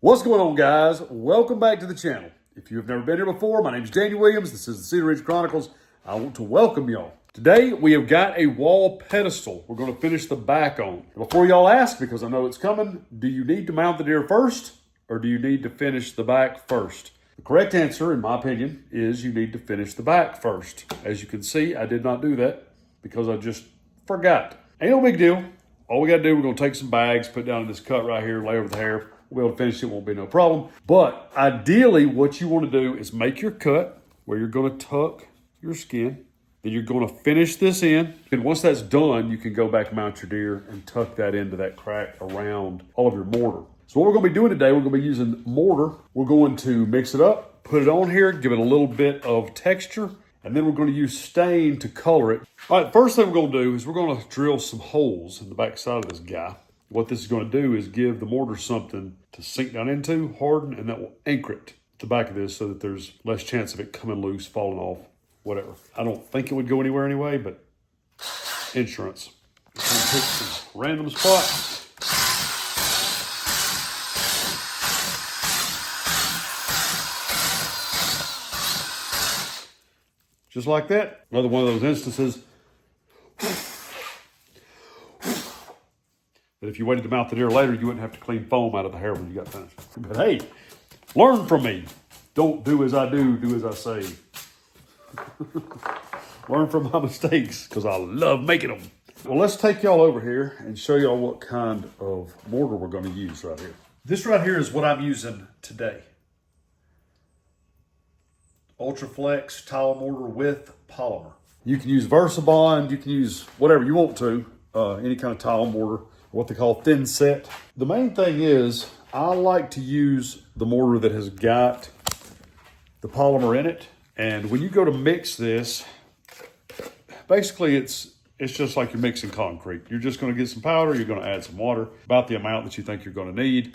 What's going on, guys? Welcome back to the channel. If you have never been here before, my name is Daniel Williams. This is the Cedar Ridge Chronicles. I want to welcome y'all. Today, we have got a wall pedestal we're going to finish the back on. Before y'all ask, because I know it's coming, do you need to mount the deer first, or do you need to finish the back first? The correct answer, in my opinion, is you need to finish the back first. As you can see, I did not do that because I just forgot. Ain't no big deal. All we got to do, we're going to take some bags, put down in this cut right here, lay over the hair. We'll be able to finish it, won't be no problem. But ideally, what you want to do is make your cut where you're going to tuck your skin. Then you're going to finish this in. And once that's done, you can go back and mount your deer and tuck that into that crack around all of your mortar. So what we're going to be doing today, we're going to be using mortar. We're going to mix it up, put it on here, give it a little bit of texture, and then we're going to use stain to color it. All right, first thing we're going to do is we're going to drill some holes in the back side of this guy. What this is going to do is give the mortar something to sink down into, harden, and that will anchor it to the back of this so that there's less chance of it coming loose, falling off, whatever. I don't think it would go anywhere anyway, but insurance. I'm going to pick some random spots. Just like that. Another one of those instances that if you waited to mount the deer later, you wouldn't have to clean foam out of the hair when you got finished. But hey, learn from me. Don't do as I do, do as I say. Learn from my mistakes, because I love making them. Well, let's take y'all over here and show y'all what kind of mortar we're going to use right here. This right here is what I'm using today. Ultraflex tile mortar with polymer. You can use VersaBond, you can use whatever you want to, any kind of tile mortar, what they call thin set. The main thing is I like to use the mortar that has got the polymer in it. And when you go to mix this, basically it's just like you're mixing concrete. You're just going to get some powder, you're going to add some water, about the amount that you think you're going to need.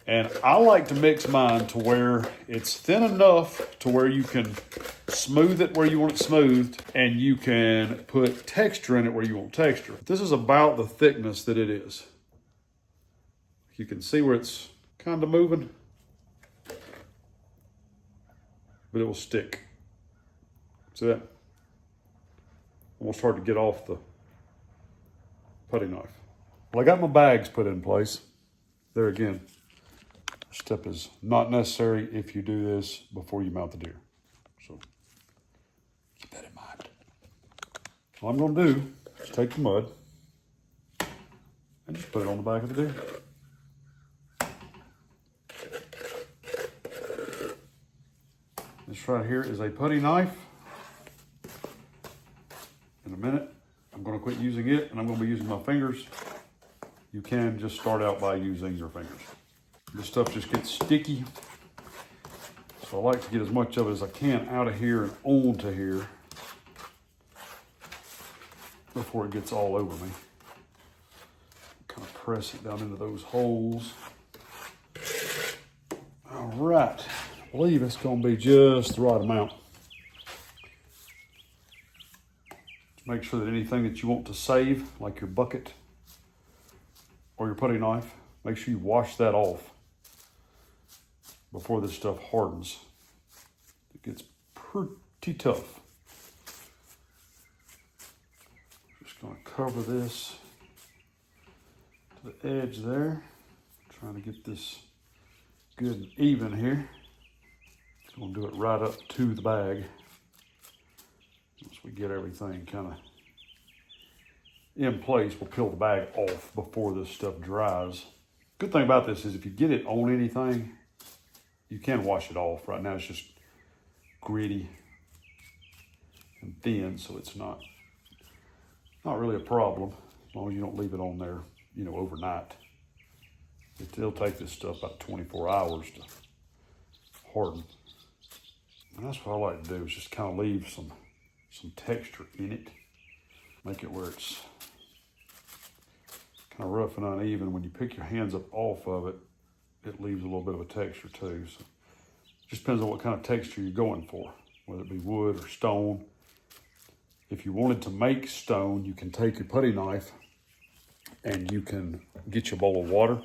And I like to mix mine to where it's thin enough to where you can smooth it where you want it smoothed, and you can put texture in it where you want texture. This is about the thickness that it is. You can see where it's kind of moving, but it will stick. See that? Almost hard to get off the putty knife. Well, I got my bags put in place. There again. Step is not necessary if you do this before you mount the deer. So keep that in mind. All I'm going to do is take the mud and just put it on the back of the deer. This right here is a putty knife. In a minute, I'm going to quit using it and I'm going to be using my fingers. You can just start out by using your fingers. This stuff just gets sticky. So I like to get as much of it as I can out of here and onto here before it gets all over me. Kind of press it down into those holes. All right, I believe it's going to be just the right amount. Make sure that anything that you want to save, like your bucket or your putty knife, make sure you wash that off before this stuff hardens. It gets pretty tough. Just going to cover this to the edge there. Trying to get this good and even here. Just going to do it right up to the bag. Once we get everything kind of in place, we'll peel the bag off before this stuff dries. Good thing about this is if you get it on anything, you can wash it off. Right now it's just gritty and thin, so it's not really a problem as long as you don't leave it on there, overnight. It'll take this stuff about 24 hours to harden. And that's what I like to do, is just kind of leave some texture in it. Make it where it's kind of rough and uneven. When you pick your hands up off of it, it leaves a little bit of a texture too. So it just depends on what kind of texture you're going for, whether it be wood or stone. If you wanted to make stone, you can take your putty knife and you can get your bowl of water,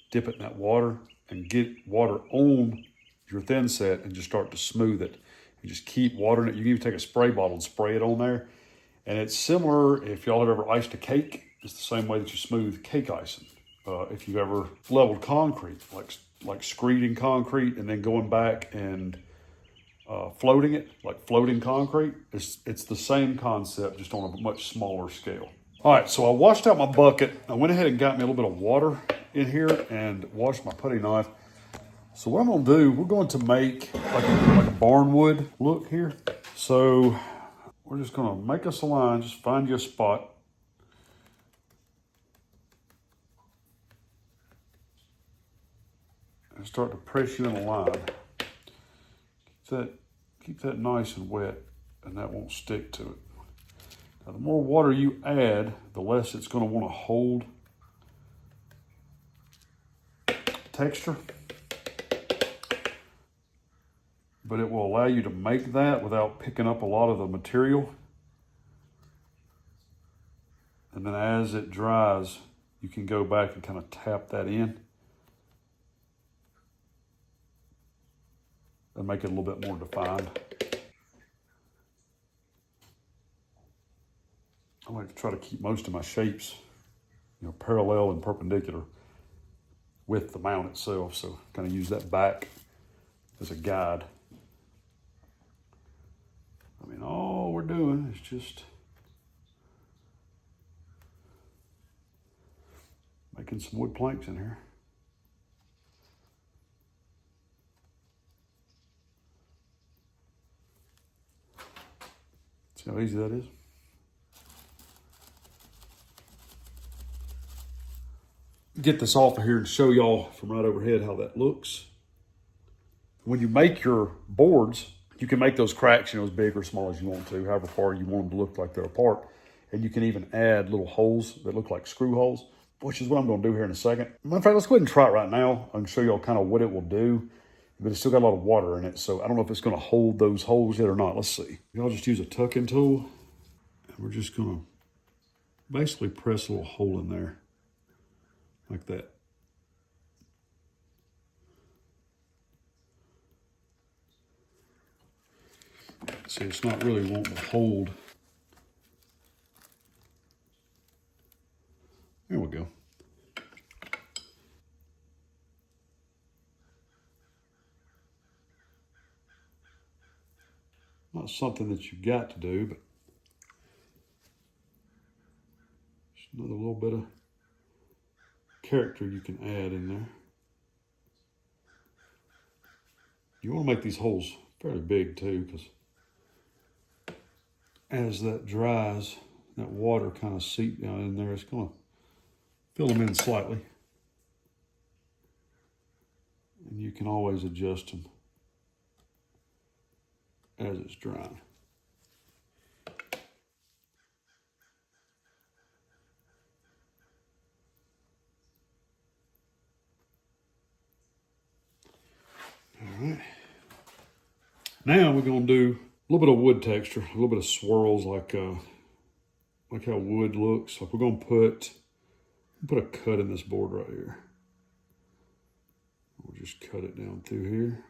dip it in that water, and get water on your thin set and just start to smooth it. You just keep watering it. You can even take a spray bottle and spray it on there. And it's similar, if y'all have ever iced a cake, it's the same way that you smooth cake icing. If you've ever leveled concrete, like screeding concrete and then going back and floating it, like floating concrete, it's the same concept, just on a much smaller scale. All right, so I washed out my bucket. I went ahead and got me a little bit of water in here and washed my putty knife. So what I'm gonna do, we're going to make like a barnwood look here. So we're just gonna make us a line, just find you a spot. And start to press you in a line. Keep that nice and wet, and that won't stick to it. Now, the more water you add, the less it's gonna wanna hold texture. But it will allow you to make that without picking up a lot of the material. And then as it dries, you can go back and kind of tap that in and make it a little bit more defined. I like to try to keep most of my shapes, parallel and perpendicular with the mount itself. So kind of use that back as a guide. I mean, all we're doing is just making some wood planks in here. See how easy that is? Get this off of here and show y'all from right overhead how that looks. When you make your boards, you can make those cracks, as big or small as you want to, however far you want them to look like they're apart. And you can even add little holes that look like screw holes, which is what I'm gonna do here in a second. Matter of fact, let's go ahead and try it right now. I can show y'all kind of what it will do, but it's still got a lot of water in it. So I don't know if it's gonna hold those holes yet or not. Let's see. Y'all just use a tuck-in tool. And we're just gonna basically press a little hole in there like that. See, it's not really wanting to hold. There we go. Not something that you got to do, but just another little bit of character you can add in there. You want to make these holes fairly big too, because as that dries, that water kind of seeps down in there. It's going to fill them in slightly. And you can always adjust them as it's drying. All right. Now we're going to do a little bit of wood texture, a little bit of swirls like how wood looks. Like we're going to put a cut in this board right here. We'll just cut it down through here.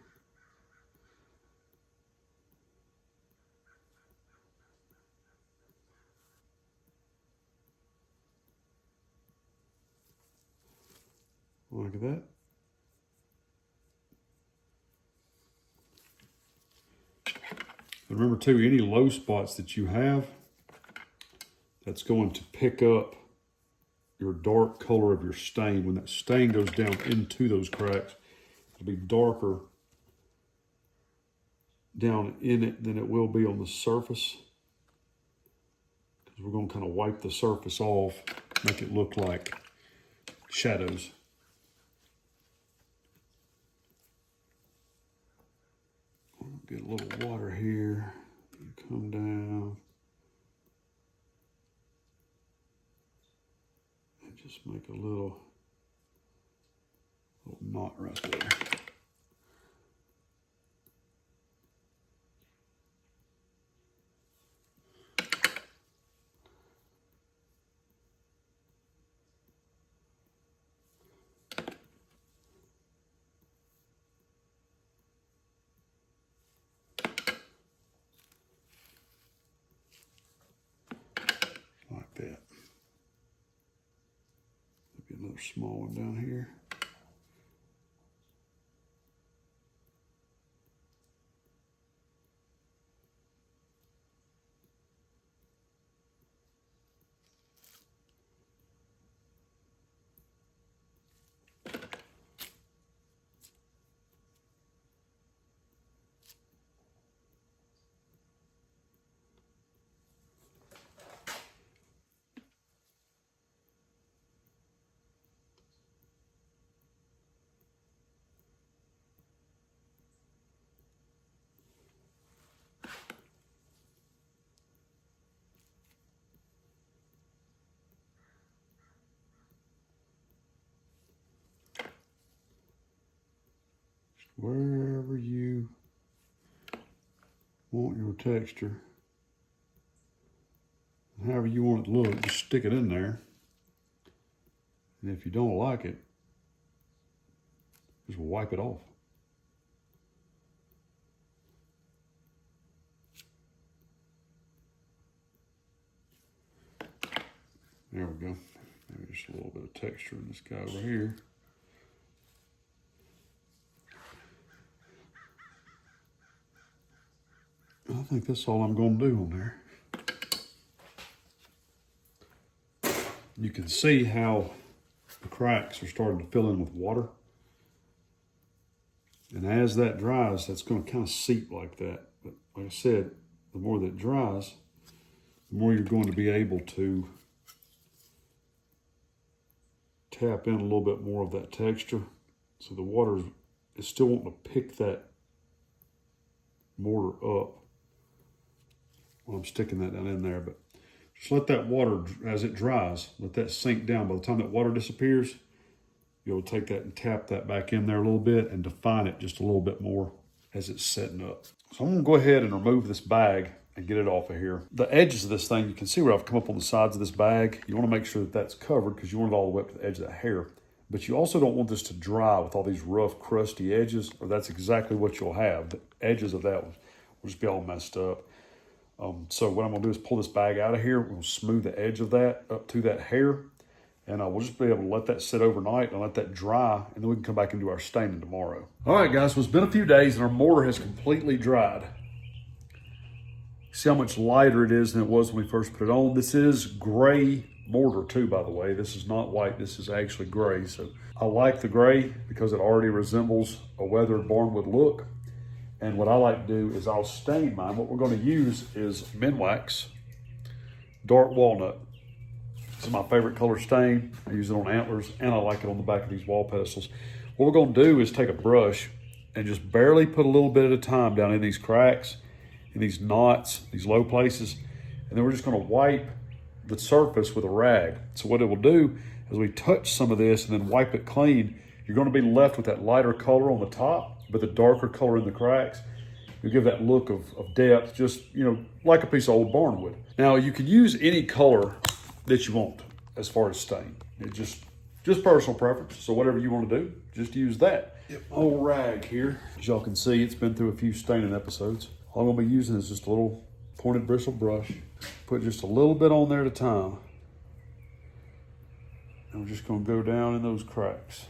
Like that. And remember too, any low spots that you have, that's going to pick up your dark color of your stain. When that stain goes down into those cracks, it'll be darker down in it than it will be on the surface. Because we're going to kind of wipe the surface off, make it look like shadows. Get a little water here, come down, and just make a little knot right there. small one down here. Wherever you want your texture, however you want it to look, just stick it in there. And if you don't like it, just wipe it off. There we go. Maybe just a little bit of texture in this guy over here. I think that's all I'm going to do on there. You can see how the cracks are starting to fill in with water. And as that dries, that's going to kind of seep like that. But like I said, the more that dries, the more you're going to be able to tap in a little bit more of that texture. So the water is still wanting to pick that mortar up while I'm sticking that down in there. But just let that water, as it dries, let that sink down. By the time that water disappears, you'll take that and tap that back in there a little bit and define it just a little bit more as it's setting up. So I'm gonna go ahead and remove this bag and get it off of here. The edges of this thing, you can see where I've come up on the sides of this bag. You wanna make sure that that's covered because you want it all the way up to the edge of that hair. But you also don't want this to dry with all these rough, crusty edges, or that's exactly what you'll have. The edges of that will just be all messed up. So what I'm gonna do is pull this bag out of here. We'll smooth the edge of that up to that hair. And we'll just be able to let that sit overnight and let that dry, and then we can come back and do our staining tomorrow. All right, guys, so it's been a few days and our mortar has completely dried. See how much lighter it is than it was when we first put it on. This is gray mortar too, by the way. This is not white, this is actually gray. So I like the gray because it already resembles a weathered barnwood look. And what I like to do is I'll stain mine. What we're gonna use is Minwax Dark Walnut. This is my favorite color stain. I use it on antlers and I like it on the back of these wall pedestals. What we're gonna do is take a brush and just barely put a little bit at a time down in these cracks, in these knots, these low places. And then we're just gonna wipe the surface with a rag. So what it will do is we touch some of this and then wipe it clean, you're gonna be left with that lighter color on the top, but the darker color in the cracks. You'll give that look of depth, just, like a piece of old barnwood. Now you can use any color that you want as far as stain. It's just personal preference. So whatever you want to do, just use that. Old rag here. As y'all can see, it's been through a few staining episodes. All I'm gonna be using is just a little pointed bristle brush. Put just a little bit on there at a time. And we're just gonna go down in those cracks.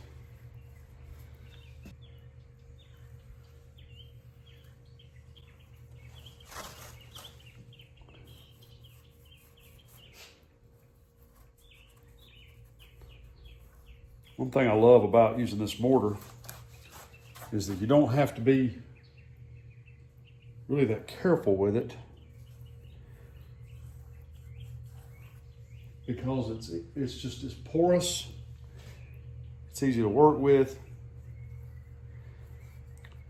One thing I love about using this mortar is that you don't have to be really that careful with it because it's just as porous, it's easy to work with,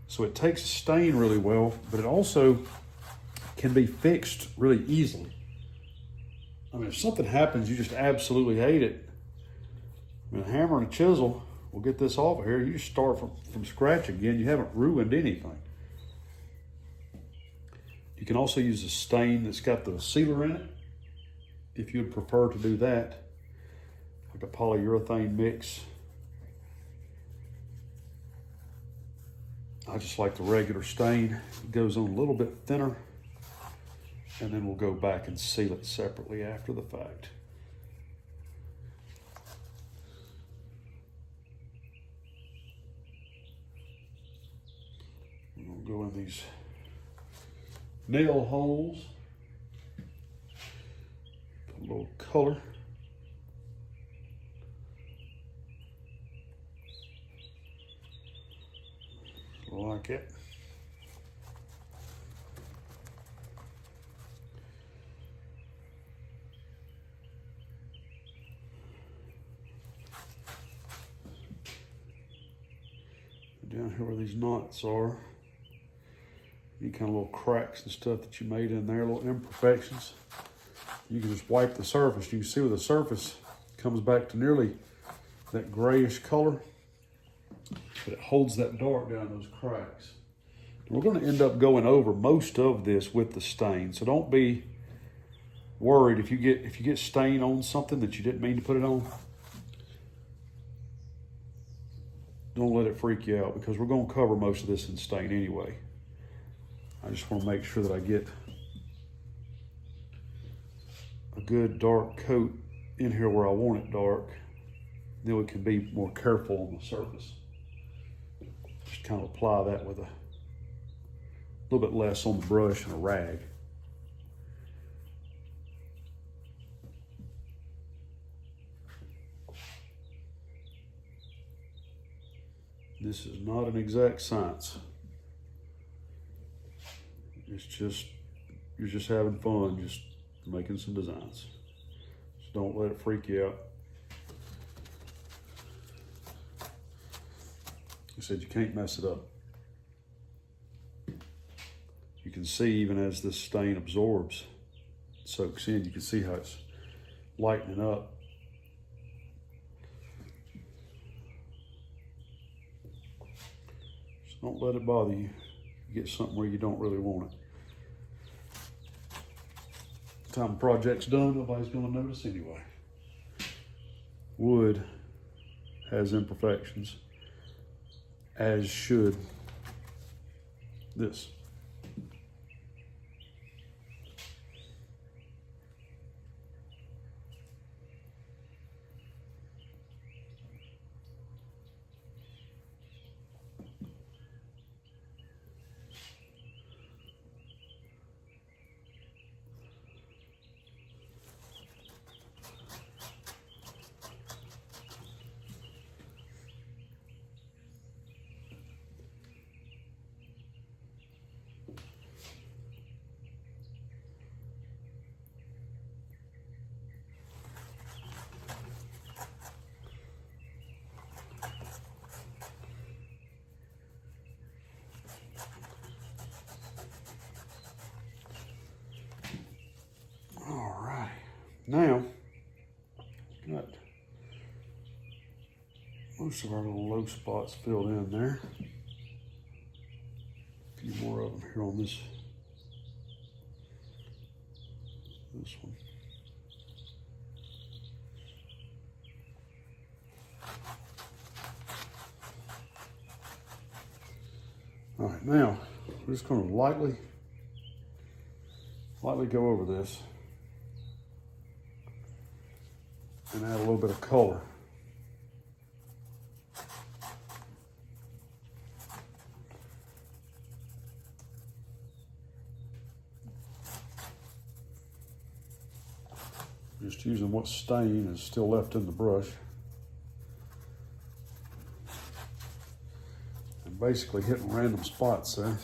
so it takes a stain really well, but it also can be fixed really easily. I mean, if something happens, you just absolutely hate it, a hammer and a chisel will get this off of here. You just start from scratch again. You haven't ruined anything. You can also use a stain that's got the sealer in it, if you'd prefer to do that, like a polyurethane mix. I just like the regular stain. It goes on a little bit thinner, and then we'll go back and seal it separately after the fact. Go in these nail holes. Put a little color. Like it. Down here where these knots are, any kind of little cracks and stuff that you made in there, little imperfections, you can just wipe the surface. You can see where the surface comes back to nearly that grayish color, but it holds that dark down those cracks. And we're going to end up going over most of this with the stain, so don't be worried if you get stain on something that you didn't mean to put it on. Don't let it freak you out, because we're going to cover most of this in stain anyway. I just want to make sure that I get a good dark coat in here where I want it dark. Then we can be more careful on the surface. Just kind of apply that with a little bit less on the brush and a rag. This is not an exact science. It's just, you're just having fun, just making some designs. So don't let it freak you out. I said you can't mess it up. You can see even as this stain absorbs, soaks in, you can see how it's lightening up. Just don't let it bother you. You get something where you don't really want it. By the time the project's done, nobody's going to notice anyway. Wood has imperfections, as should this. Now, got most of our little low spots filled in there. A few more of them here on this one. All right, now we're just going to lightly go over this and add a little bit of color. Just using what stain is still left in the brush. And basically hitting random spots there.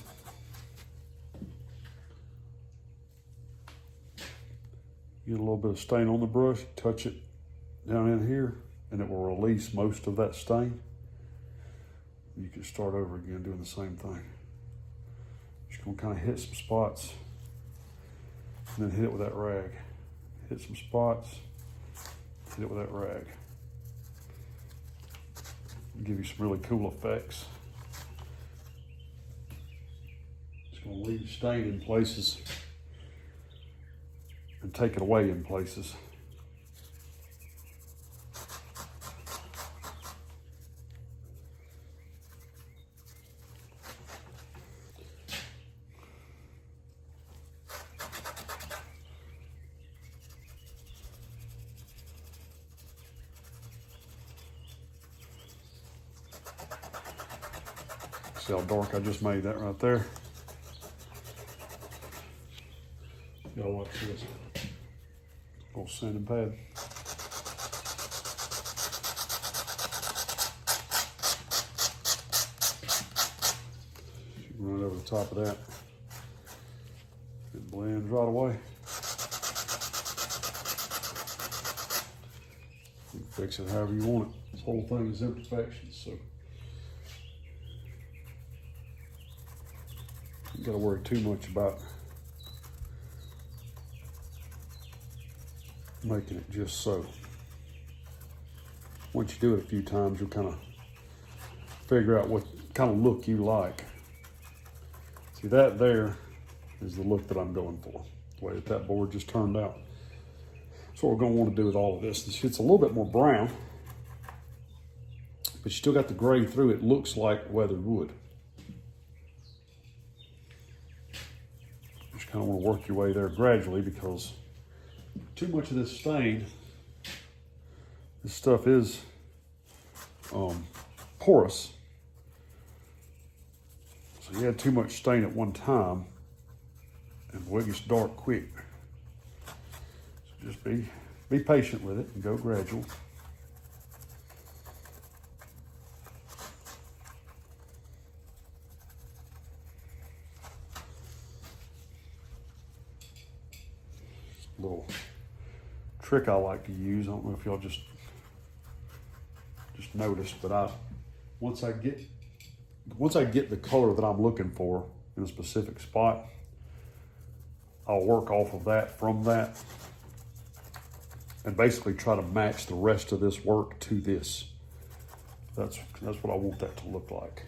Get a little bit of stain on the brush, touch it down in here, and it will release most of that stain. You can start over again doing the same thing. Just gonna kind of hit some spots and then hit it with that rag. Hit some spots, hit it with that rag. Give you some really cool effects. It's gonna leave stain in places and take it away in places. See how dark I just made that right there? Y'all watch this. Little sanding pad. Run it over the top of that. It blends right away. You can fix it however you want it. This whole thing is imperfections, so you gotta worry too much about making it just so. Once you do it a few times, you'll kind of figure out what kind of look you like. See, that there is the look that I'm going for, the way that board just turned out. That's what we're going to want to do with all of this. It's a little bit more brown, but you still got the gray through it. Looks like weathered wood. Just kind of want to work your way there gradually, because too much of this stain, this stuff is porous. So you had too much stain at one time, and boy, it gets dark quick. So just be patient with it and go gradual. Little trick I like to use. I don't know if y'all just noticed, but once I get the color that I'm looking for in a specific spot, I'll work off of that from that and basically try to match the rest of this work to this. That's what I want that to look like.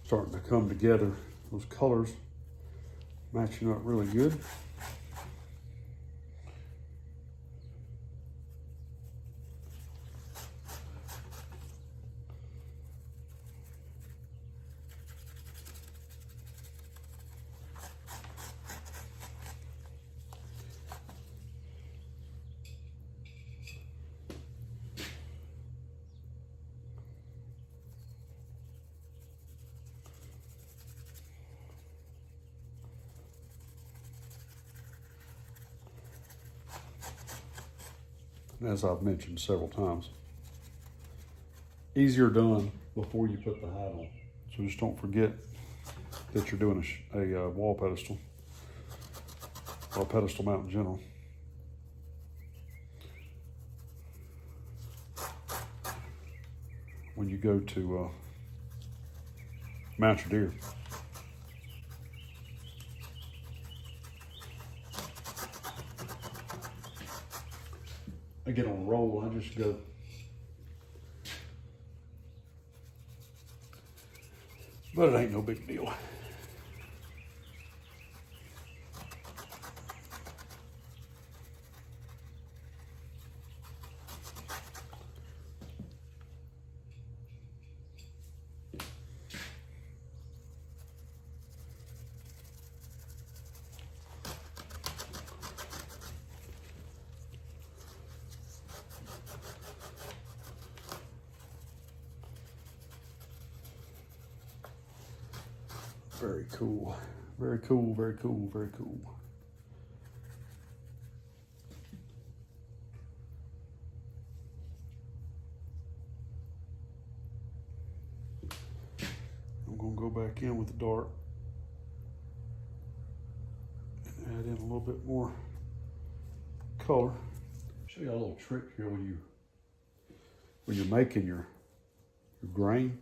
Starting to come together. Those colors matching up really good. As I've mentioned several times, easier done before you put the hide on. So just don't forget that you're doing a wall pedestal or a pedestal mount in general. When you go to mount your deer. I get on a roll, I just go. But it ain't no big deal. Very cool, very cool, very cool, very cool. I'm gonna go back in with the dart and little bit more color. Show you a little trick here when you're making your grain.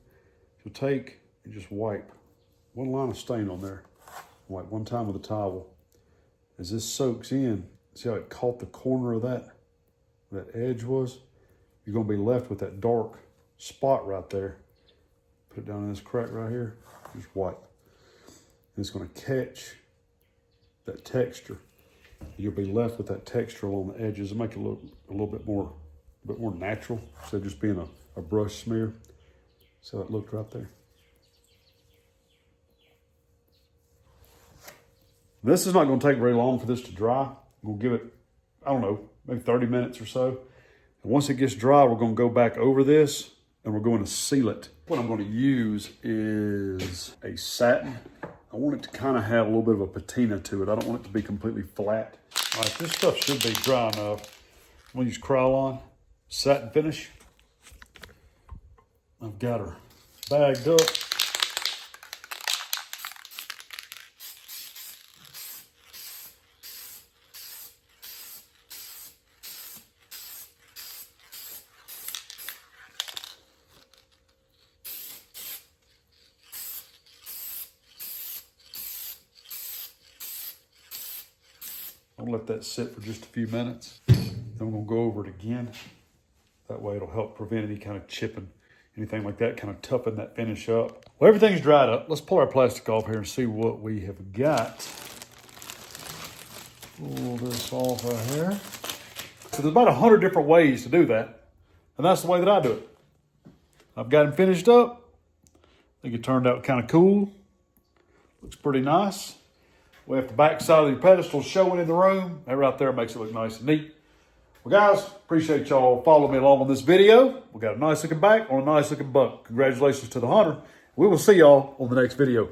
You'll take and just wipe one line of stain on there. Wipe one time with a towel. As this soaks in, see how it caught the corner of that edge was? You're gonna be left with that dark spot right there. Put it down in this crack right here, just wipe. And it's gonna catch that texture. You'll be left with that texture along the edges and make it look a little bit more natural, instead of just being a brush smear. So it looked right there. This is not going to take very long for this to dry. We'll give it, I don't know, maybe 30 minutes or so. And once it gets dry, we're going to go back over this and we're going to seal it. What I'm going to use is a satin. I want it to kind of have a little bit of a patina to it. I don't want it to be completely flat. All right, this stuff should be dry enough. I'm going to use Krylon satin finish. I've got her bagged up. I'll let that sit for just a few minutes. Then I'm gonna go over it again. That way it'll help prevent any kind of chipping, anything like that, kind of toughen that finish up. Well, everything's dried up. Let's pull our plastic off here and see what we have got. Pull this off right here. So there's about 100 different ways to do that. And that's the way that I do it. I've got it finished up. I think it turned out kind of cool. Looks pretty nice. We have the back side of the pedestal showing in the room. That right there makes it look nice and neat. Well, guys, appreciate y'all following me along on this video. We got a nice looking back on a nice looking buck. Congratulations to the hunter. We will see y'all on the next video.